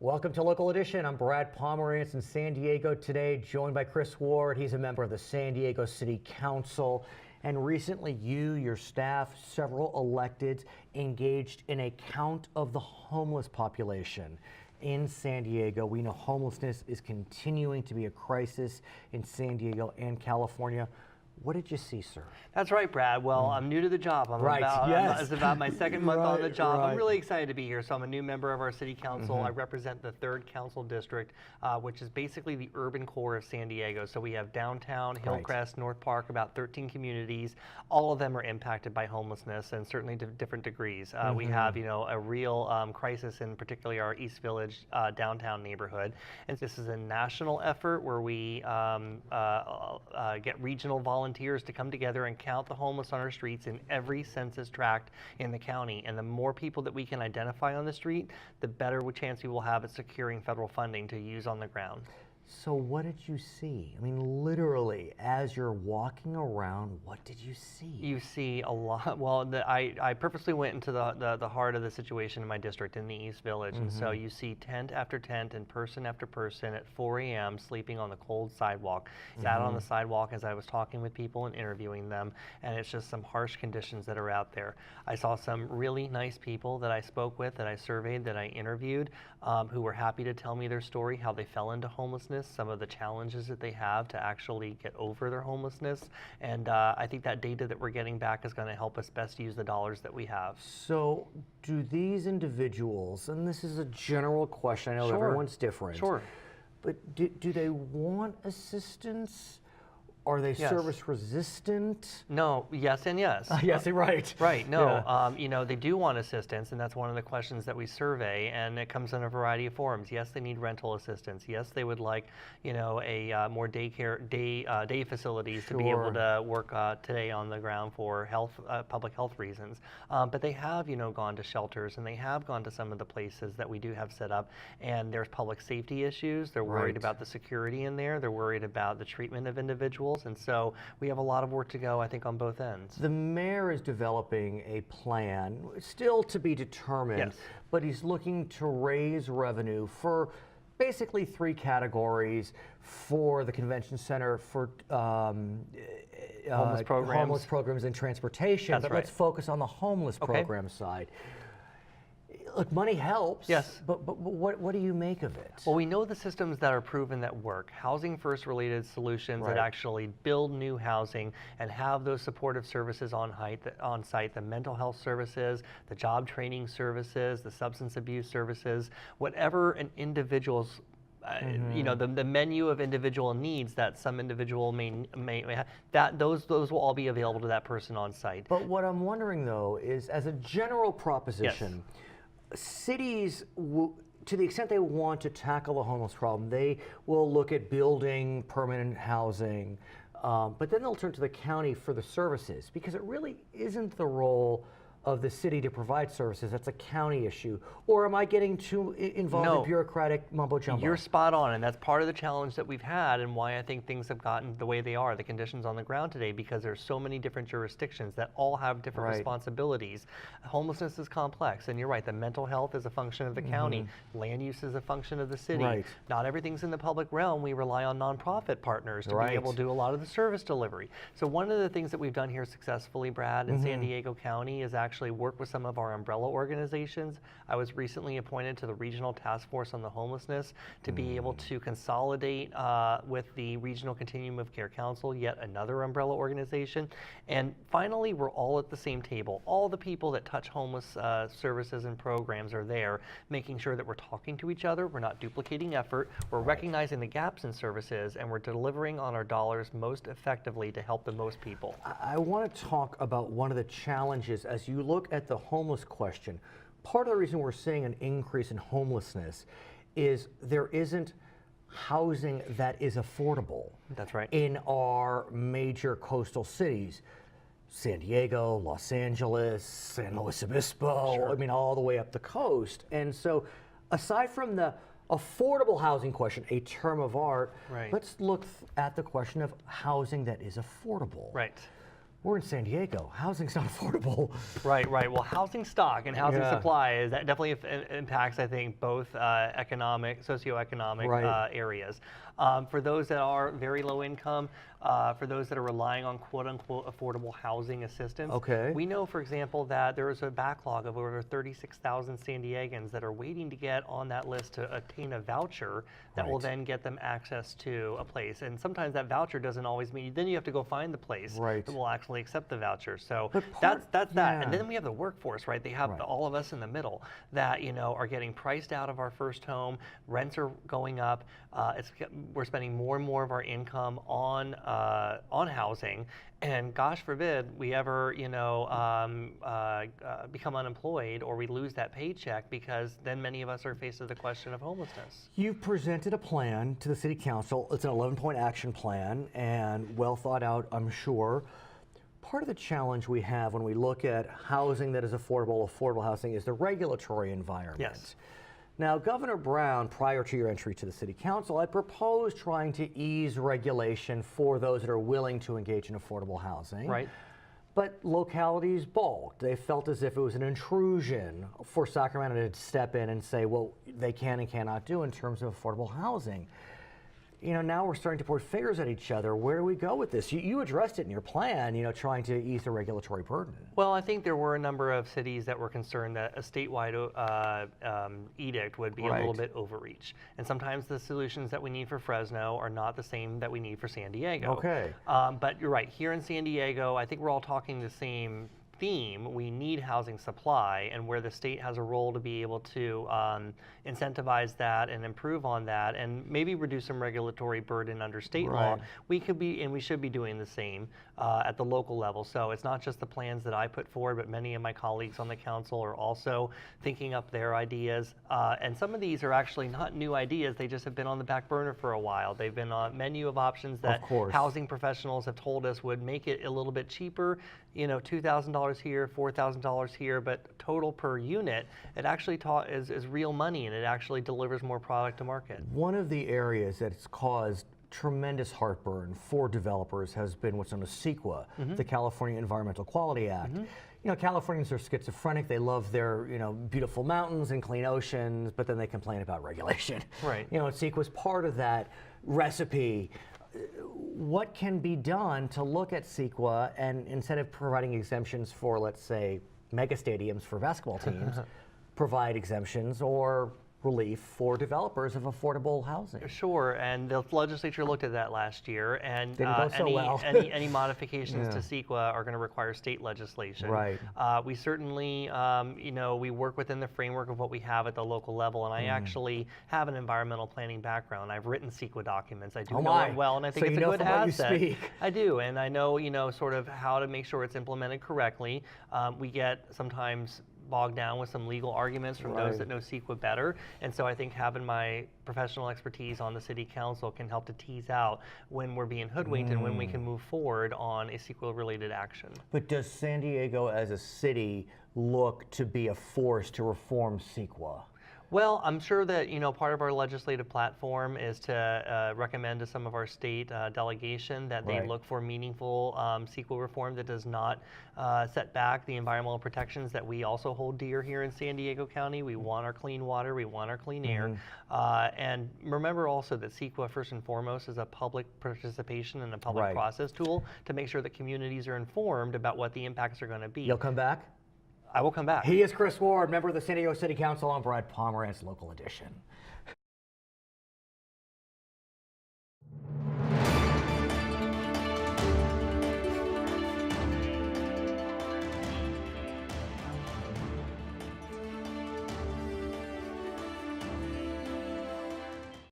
Welcome to Local Edition. I'm Brad Pomerance in San Diego today, joined by Chris Ward. He's a member of the San Diego City Council. And recently you, your staff, several electeds engaged in a count of the homeless population in San Diego. We know homelessness is continuing to be a crisis in San Diego and California. What did you see, sir? That's right, Brad. Well, I'm new to the job. It's about my second month on the job. I'm really excited to be here. So I'm a new member of our city council. I represent the 3rd council district, which is basically the urban core of San Diego. So we have downtown, Hillcrest, North Park, about 13 communities. All of them are impacted by homelessness, and certainly to different degrees. We have, a real crisis in particularly our East Village downtown neighborhood. And this is a national effort where we get regional volunteers to come together and count the homeless on our streets in every census tract in the county. And the more people that we can identify on the street, the better chance we will have at securing federal funding to use on the ground. So what did you see? I mean, literally, as you're walking around, what did you see? You see a lot. Well, I purposely went into the heart of the situation in my district in the East Village. And so you see tent after tent and person after person at 4 a.m. sleeping on the cold sidewalk. Sat on the sidewalk as I was talking with people and interviewing them. And it's just some harsh conditions that are out there. I saw some really nice people that I spoke with, that I surveyed, that I interviewed, who were happy to tell me their story, how they fell into homelessness, some of the challenges that they have to actually get over their homelessness. And I think that data that we're getting back is going to help us best use the dollars that we have. So do these individuals, and this is a general question, I know everyone's different, but do they want assistance? Are they service resistant? No, yes and yes. Yes, right. Right, no, they do want assistance, and that's one of the questions that we survey, and it comes in a variety of forms. Yes, they need rental assistance. Yes, they would like, a more day facilities to be able to work today on the ground for health, public health reasons. But they have, gone to shelters, and they have gone to some of the places that we do have set up, and there's public safety issues. They're worried about the security in there. They're worried about the treatment of individuals. And so we have a lot of work to go, I think, on both ends. The mayor is developing a plan, still to be determined, but he's looking to raise revenue for basically 3 categories: for the convention center, for homeless programs and transportation. But let's focus on the homeless program side. Look, money helps, but what do you make of it? Well, we know the systems that are proven that work. Housing first related solutions that actually build new housing and have those supportive services on site, the mental health services, the job training services, the substance abuse services, whatever an individual's the menu of individual needs that some individual may have, those will all be available to that person on site. But what I'm wondering, though, is as a general proposition, cities, to the extent they want to tackle the homeless problem, they will look at building permanent housing, but then they'll turn to the county for the services, because it really isn't the role of the city to provide services. That's a county issue. Or am I getting too involved in bureaucratic mumbo jumbo? You're spot on, and that's part of the challenge that we've had, and why I think things have gotten the way they are, the conditions on the ground today, because there's so many different jurisdictions that all have different responsibilities. Homelessness is complex, and you're right, the mental health is a function of the county, land use is a function of the city. Not everything's in the public realm. We rely on nonprofit partners to be able to do a lot of the service delivery. So one of the things that we've done here successfully, Brad, in San Diego County is actually work with some of our umbrella organizations. I was recently appointed to the Regional Task Force on the Homelessness to be able to consolidate with the Regional Continuum of Care Council, yet another umbrella organization. And finally, we're all at the same table. All the people that touch homeless services and programs are there, making sure that we're talking to each other, we're not duplicating effort, we're recognizing the gaps in services, and we're delivering on our dollars most effectively to help the most people. I want to talk about one of the challenges as you look at the homeless question. Part of the reason we're seeing an increase in homelessness is there isn't housing that is affordable. That's right. In our major coastal cities. San Diego, Los Angeles, San Luis Obispo, I mean, all the way up the coast. And so aside from the affordable housing question, a term of art, let's look at the question of housing that is affordable. We're in San Diego. Housing's not affordable. Right, right. Well, housing stock and housing Yeah. supply is that definitely impacts, I think, both socioeconomic Right. areas. For those that are very low income, for those that are relying on quote unquote affordable housing assistance, Okay. we know, for example, that there is a backlog of over 36,000 San Diegans that are waiting to get on that list to obtain a voucher that will Right. then get them access to a place. And sometimes that voucher doesn't always mean, then you have to go find the place Right. that will actually accept the voucher. So But that's that. yeah. And then we have the workforce, right? They have Right. all of us in the middle that, are getting priced out of our first home. Rents are going up. We're spending more and more of our income on housing. And gosh forbid we ever, become unemployed or we lose that paycheck, because then many of us are faced with the question of homelessness. You've presented a plan to the City Council. It's an 11-point action plan and well thought out, I'm sure. Part of the challenge we have when we look at housing that is affordable housing, is the regulatory environment. Yes. Now, Governor Brown, prior to your entry to the City Council, had proposed trying to ease regulation for those that are willing to engage in affordable housing. Right. But localities balked. They felt as if it was an intrusion for Sacramento to step in and say, well, they can and cannot do in terms of affordable housing. Now we're starting to point fingers at each other. Where do we go with this? You addressed it in your plan, trying to ease the regulatory burden. Well, I think there were a number of cities that were concerned that a statewide edict would be a little Right. bit overreach. And sometimes the solutions that we need for Fresno are not the same that we need for San Diego. Okay. But you're right. Here in San Diego, I think we're all talking the same theme. We need housing supply, and where the state has a role to be able to incentivize that and improve on that, and maybe reduce some regulatory burden under state law, Right. we could be, and we should be doing the same at the local level. So it's not just the plans that I put forward, but many of my colleagues on the council are also thinking up their ideas. And some of these are actually not new ideas. They just have been on the back burner for a while. They've been on a menu of options that course. housing professionals have told us would make it a little bit cheaper, $2,000 here, $4,000 here, but total per unit, it actually is real money, and it actually delivers more product to market. One of the areas that's caused tremendous heartburn for developers has been what's known as CEQA, the California Environmental Quality Act. Californians are schizophrenic. They love their, beautiful mountains and clean oceans, but then they complain about regulation. Right. CEQA is part of that recipe. What can be done to look at CEQA and, instead of providing exemptions for, let's say, mega stadiums for basketball teams, provide exemptions or relief for developers of affordable housing? Sure, and the legislature looked at that last year, and Didn't go so well. any modifications to Yeah. CEQA are going to require state legislation. Right. We certainly, we work within the framework of what we have at the local level, and I actually have an environmental planning background. I've written CEQA documents. I do Oh know my. it well, and I think So it's you a know good from what you asset. speak. I do, and I know, sort of how to make sure it's implemented correctly. We get sometimes bogged down with some legal arguments from those Right. that know CEQA better. And so I think having my professional expertise on the city council can help to tease out when we're being hoodwinked and when we can move forward on a CEQA-related action. But does San Diego as a city look to be a force to reform CEQA? Well, I'm sure that, part of our legislative platform is to recommend to some of our state delegation that they Right. look for meaningful CEQA reform that does not set back the environmental protections that we also hold dear here in San Diego County. We want our clean water, we want our clean air. And remember also that CEQA, first and foremost, is a public participation and a public Right. process tool to make sure that communities are informed about what the impacts are going to be. You'll come back? I will come back. He is Chris Ward, member of the San Diego City Council. I'm Brad Pomerance, local edition.